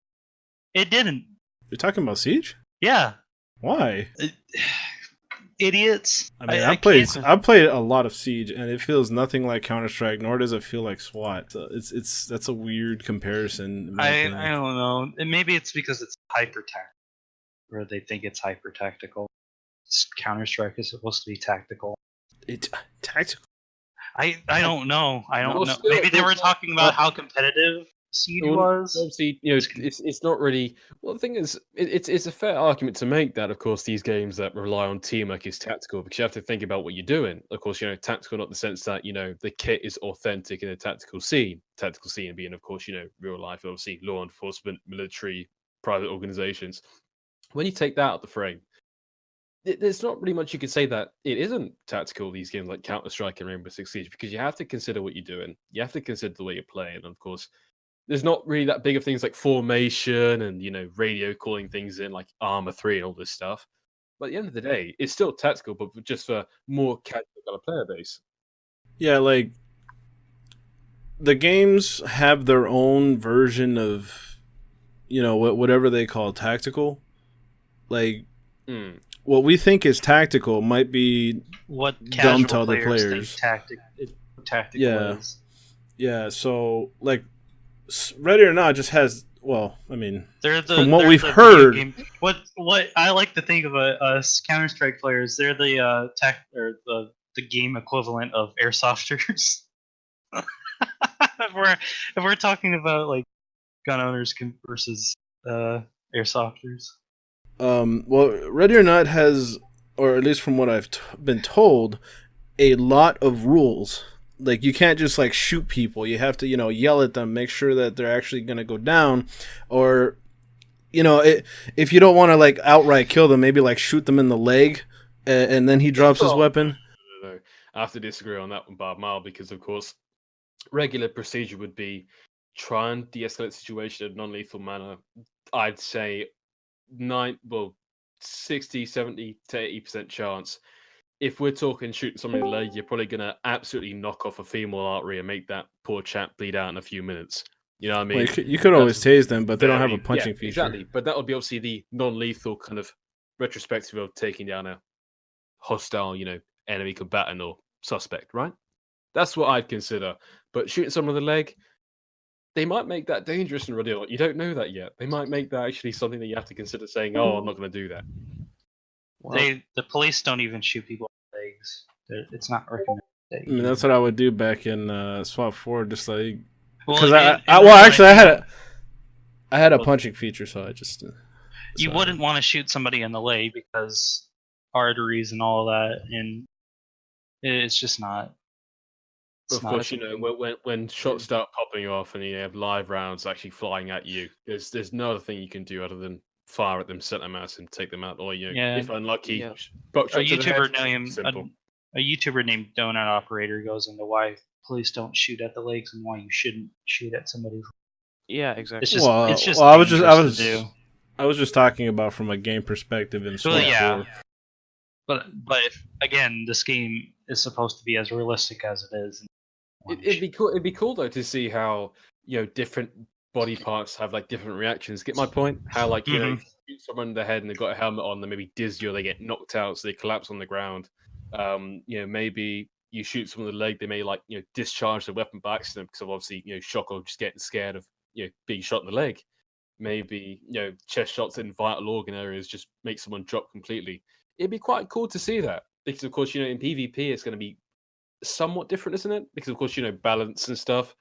It didn't. You're talking about Siege? Yeah. Why? Idiots. I mean, I I've played a lot of Siege, and it feels nothing like Counter-Strike, nor does it feel like SWAT. So that's a weird comparison. in my opinion. I don't know. And maybe it's because it's hyper tactical, or they think it's hyper tactical. Counter Strike is supposed to be tactical. It's tactical. I don't know. I don't No, know. still- Maybe they were talking about how competitive Siege Well, was. Obviously, it's not really. Well, the thing is, it's a fair argument to make that, of course, these games that rely on teamwork is tactical because you have to think about what you're doing. Of course, tactical not in the sense that the kit is authentic in a tactical scene. Tactical scene being, of course, real life, obviously, law enforcement, military, private organizations. When you take that out of the frame, there's not really much you could say that it isn't tactical. These games like Counter-Strike and Rainbow Six Siege, because you have to consider what you're doing. You have to consider the way you're playing, and of course. There's not really that big of things like formation and radio calling things in like Arma 3 and all this stuff. But at the end of the day, it's still tactical, but just for more casual kind of player base. Yeah, like the games have their own version of whatever they call tactical. Like what we think is tactical might be What dumb casual to other players players. think tactical Yeah. is. Yeah, so like Ready or Not just has They're from what they're we've the heard. video game- what I like to think of Counter Strike players. They're the the game equivalent of airsofters. if we're talking about like gun owners versus airsofters. Well, Ready or Not has, or at least from what I've been told, a lot of rules. Like you can't just like shoot people. You have to yell at them, make sure that they're actually gonna go down, or if you don't want to like outright kill them, maybe like shoot them in the leg, and then he drops his weapon. No. I have to disagree on that one, Bob Mile, because of course, regular procedure would be try and de-escalate the situation in a non-lethal manner. I'd say 60, 70 to 80% chance. If we're talking shooting someone in the leg, you're probably going to absolutely knock off a femoral artery and make that poor chap bleed out in a few minutes. You know what I mean? Well, you could always tase them, but they don't have a punching feature. Exactly. But that would be obviously the non-lethal kind of retrospective of taking down a hostile, enemy combatant or suspect, right? That's what I'd consider. But shooting someone in the leg, they might make that dangerous in Radio. You don't know that yet. They might make that actually something that you have to consider saying, "Oh, I'm not going to do that." Well, The police don't even shoot people in the legs. It's not recommended. I mean, that's what I would do back in SWAT 4, just like because Well, I had a punching feature, so I just you wouldn't want to shoot somebody in the leg because arteries and all that, and it's just not. Of course, when shots start popping off and you have live rounds actually flying at you, there's no other thing you can do other than fire at them, set them out, and take them out. Or if unlucky, buckshot to the head. A YouTuber named Donut Operator goes into why police don't shoot at the legs and why you shouldn't shoot at somebody. Yeah, exactly. It's just I was just talking about from a game perspective in SWAT 4. But if, again, this game is supposed to be as realistic as it is. It'd be cool. It'd be cool though to see how different body parts have like different reactions. Get my point? How like if you shoot someone in the head and they've got a helmet on, they maybe dizzy or they get knocked out, so they collapse on the ground. Maybe you shoot someone in the leg, they may like discharge the weapon by accident because of obviously shock or just getting scared of being shot in the leg. Maybe chest shots in vital organ areas just make someone drop completely. It'd be quite cool to see that because of course in PvP it's going to be somewhat different, isn't it? Because of course balance and stuff.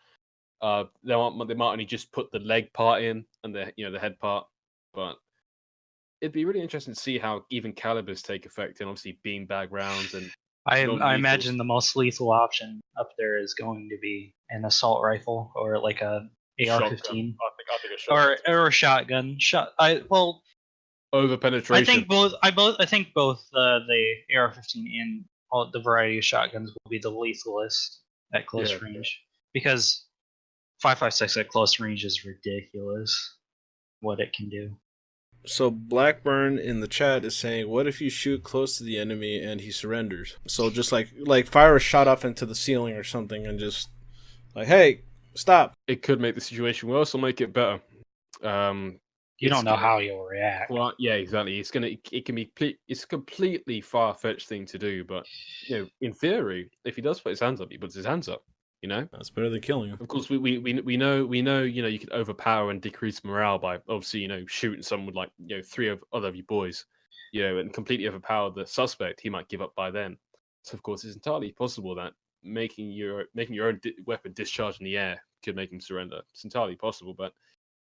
They might only just put the leg part in and the head part, but it'd be really interesting to see how even calibers take effect and obviously beanbag rounds and. I imagine the most lethal option up there is going to be an assault rifle or like a AR-15 I think a shotgun. or a shotgun. over penetration. I think both the AR-15 and all the variety of shotguns will be the lethalest at close Yeah. range, because 5.56 at close range is ridiculous. What it can do. So Blackburn in the chat is saying, "What if you shoot close to the enemy and he surrenders?" So just like fire a shot off into the ceiling or something, and just like, "Hey, stop!" It could make the situation worse or make it better. You It's don't know gonna- how you'll react. Well, yeah, exactly. It's a completely far-fetched thing to do, but in theory, if he does put his hands up, he puts his hands up. That's better than killing him. Of course, we know you can overpower and decrease morale by obviously shooting someone with like 3 other of your boys, and completely overpower the suspect. He might give up by then. So of course, it's entirely possible that making your own weapon discharge in the air could make him surrender. It's entirely possible, but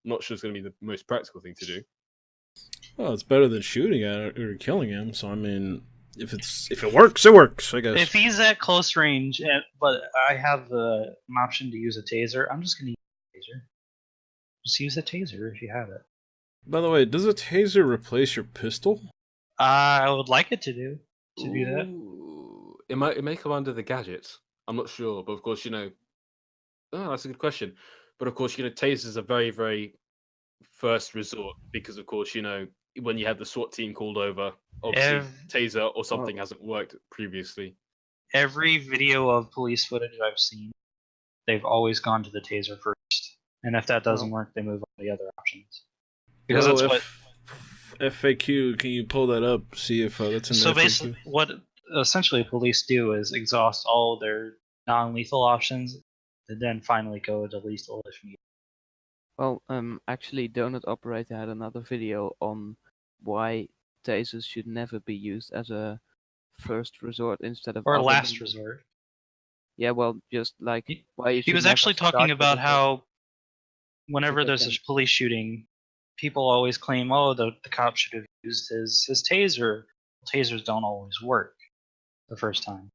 I'm not sure it's going to be the most practical thing to do. Well, it's better than shooting at it or killing him. So I mean, if it works, it works. I guess. If he's at close range, but I have an option to use a taser, I'm just gonna use a taser. Just use a taser if you have it. By the way, does a taser replace your pistol? I would like it to do that. Ooh, it may come under the gadgets. I'm not sure, but of course, oh, that's a good question. But of course, tasers are very, very first resort because, of course, when you have the SWAT team called over, obviously taser or something hasn't worked previously. Every video of police footage I've seen, they've always gone to the taser first, and if that doesn't work, they move on to the other options. Because that's what FAQ. Can you pull that up? See if that's in the So FAQ? basically, what essentially police do is exhaust all their non-lethal options, and then finally go to lethal if needed. Well, actually, Donut Operator had another video on why tasers should never be used as a first resort instead of Or other last than- resort. Yeah, well, just like why you He should was never actually start talking with about a how whenever Because there's a then- police shooting, people always claim, "Oh, the cop should have used his taser." Tasers don't always work the first time.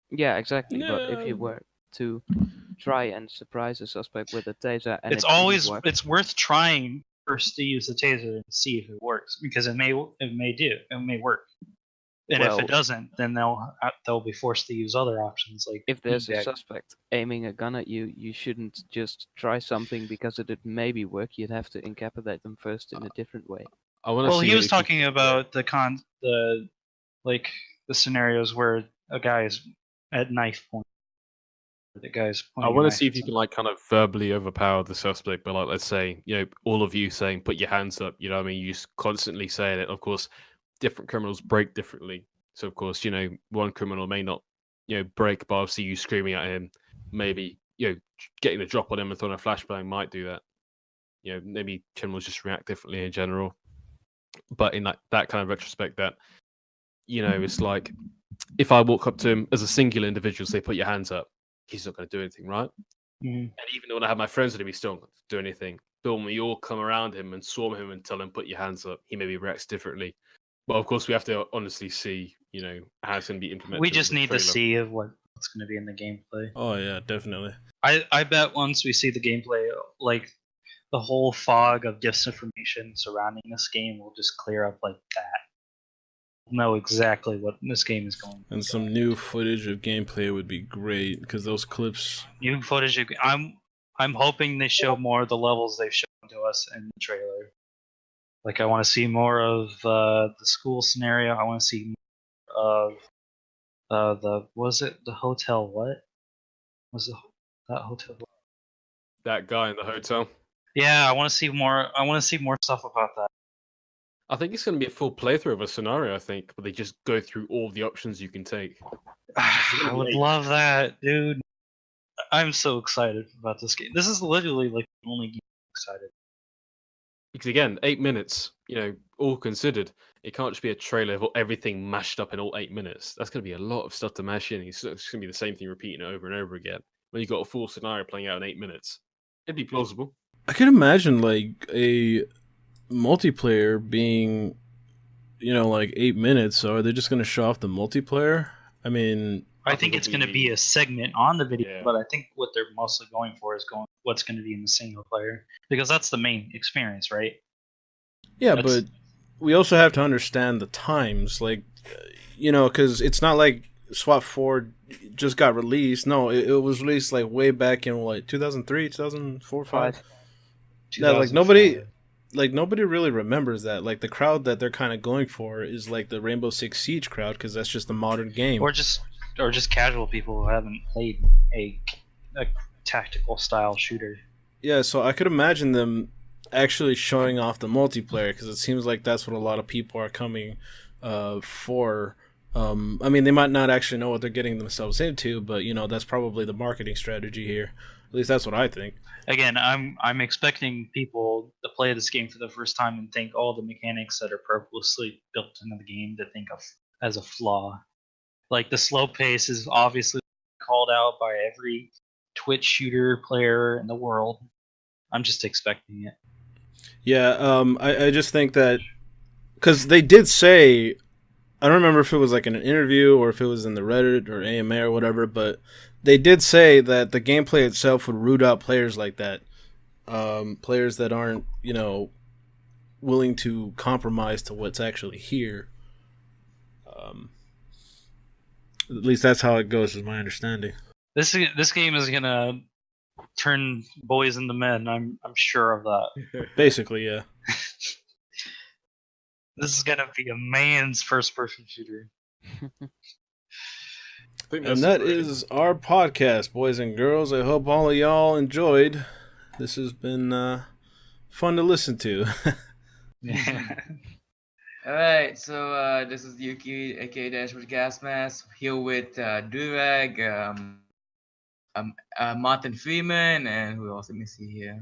Yeah, exactly. But if No. you were to try and surprise a suspect with a taser, and It's it didn't always work, it's worth trying first to use the taser and see if it works, because it may work. And if Well- it doesn't, then they'll be forced to use other options like if there's a beanbag. suspect aiming a gun at you, you shouldn't just try something because it did maybe work. You'd have to incapacitate them first in a different way. I want to Well, see he was if you talking can- about the scenarios where a guy is at knife point. The guy's I pointing a want to knife see at if you can someone. like kind of verbally overpower the suspect, but like let's say all of you saying put your hands up. What I mean, you just constantly saying it. Of course, different criminals break differently. So of course, one criminal may not break, but obviously you screaming at him, maybe getting a drop on him and throwing a flashbang might do that. Maybe criminals just react differently in general. But in that kind of retrospect, that it's like if I walk up to him as a singular individual, say put your hands up, he's not going to do anything, right? Mhm. And even when I have my friends with him, he's still not going to do anything. But when we all come around him and swarm him and tell him put your hands up, he maybe reacts differently. But of course, we have to honestly see, how it's going to be implemented. We in just the need to trailer. see of what's going to be in the gameplay. Oh yeah, definitely. I bet once we see the gameplay, like the whole fog of disinformation surrounding this game will just clear up like that. We'll know exactly what this game is going. And some new footage of gameplay would be great because those clips. New footage. I'm hoping they show more of the levels they've shown to us in the trailer. Like I want to see more of the school scenario. I want to see more of the hotel? What was that hotel? That guy in the hotel. Yeah, I want to see more. I want to see more stuff about that. I think it's going to be a full playthrough of a scenario. I think, but they just go through all the options you can take. I would love that, dude. I'm so excited about this game. This is literally like the only game I'm excited. Because again, 8 minutes, all considered, it can't just be a trailer of everything mashed up in all 8 minutes. That's going to be a lot of stuff to mash in. It's going to be the same thing repeating over and over again. When you've got a full scenario playing out in 8 minutes, it'd be plausible. I can imagine like a multiplayer being, like 8 minutes. So are they just going to show off the multiplayer? I mean, I think it's going to be a segment on the video, Yeah. but I think what they're mostly going for is what's going to be in the single player, because that's the main experience, right? yeah, That's- but we also have to understand the times, like, because it's not like SWAT 4 just got released. No, it was released like way back in what, 2003, 2004, 5. Yeah, like nobody really remembers that. Like the crowd that they're kind of going for is like the Rainbow Six Siege crowd, because that's just a modern game. Or just casual people who haven't played a tactical style shooter. Yeah, so I could imagine them actually showing off the multiplayer, because it seems like that's what a lot of people are coming for. I mean, they might not actually know what they're getting themselves into, but that's probably the marketing strategy here. At least that's what I think. Again, I'm expecting people to play this game for the first time and think all the mechanics that are purposely built into the game to think of as a flaw. Like the slow pace is obviously called out by every Twitch shooter player in the world. I'm just expecting it. Yeah, I just think that, because they did say, I don't remember if it was like in an interview or if it was in the Reddit or AMA or whatever, but they did say that the gameplay itself would root out players like that. Players that aren't, willing to compromise to what's actually here. At least that's how it goes, is my understanding. This game is gonna turn boys into men. I'm sure of that. Basically, yeah. This is gonna be a man's first-person shooter. And that is our podcast, boys and girls. I hope all of y'all enjoyed. This has been fun to listen to. Alright, so this is Yuki, aka Dashwood Gasmask, here with Durag, Martin Freeman, and who else? Let me see here.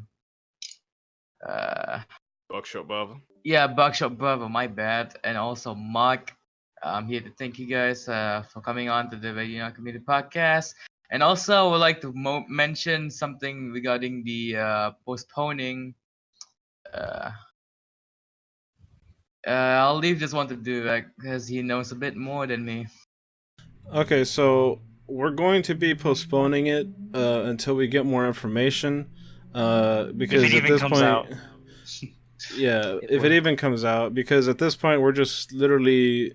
Buckshot Barber. Yeah, Buckshot Brother, my bad. And also Mark. I'm here to thank you guys for coming on to the Radio Community Podcast. And also, I would like to mention something regarding the postponing. I'll leave this one to Durag because he knows a bit more than me. Okay, so we're going to be postponing it until we get more information. Because If it at even this comes point, out. yeah, if it even comes out, because at this point we're just literally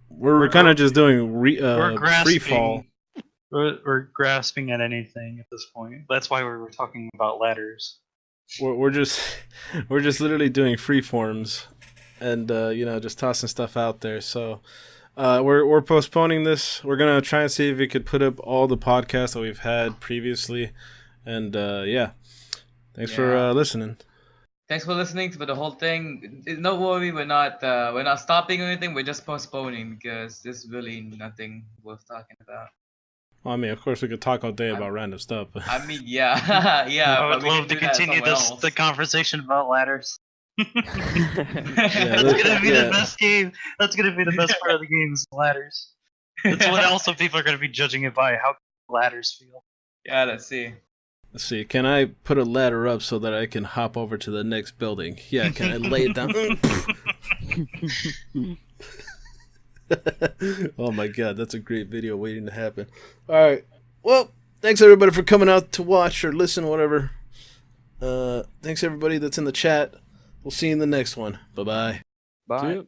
we're kind of just doing free fall. We're grasping at anything at this point. That's why we were talking about ladders. We're just literally doing free forms, and just tossing stuff out there. So we're postponing this. We're gonna try and see if we could put up all the podcasts that we've had previously, and thanks for listening. Thanks for listening to the whole thing. Don't worry, we're not stopping or anything. We're just postponing because there's really nothing worth talking about. Well, I mean, of course, we could talk all day about random stuff. But I mean, yeah, yeah. I would but we love can to do that continue somewhere else. the conversation about ladders. That's Yeah, gonna be yeah. the best game. That's gonna be the best part of the game is ladders. That's what also people are gonna be judging it by, how ladders feel. Yeah, let's see. Let's see. Can I put a ladder up so that I can hop over to the next building? Yeah. Can I lay it down? Oh my god, that's a great video waiting to happen. All right. Well, thanks everybody for coming out to watch or listen, whatever. Thanks everybody that's in the chat. We'll see you in the next one. Bye-bye. Bye.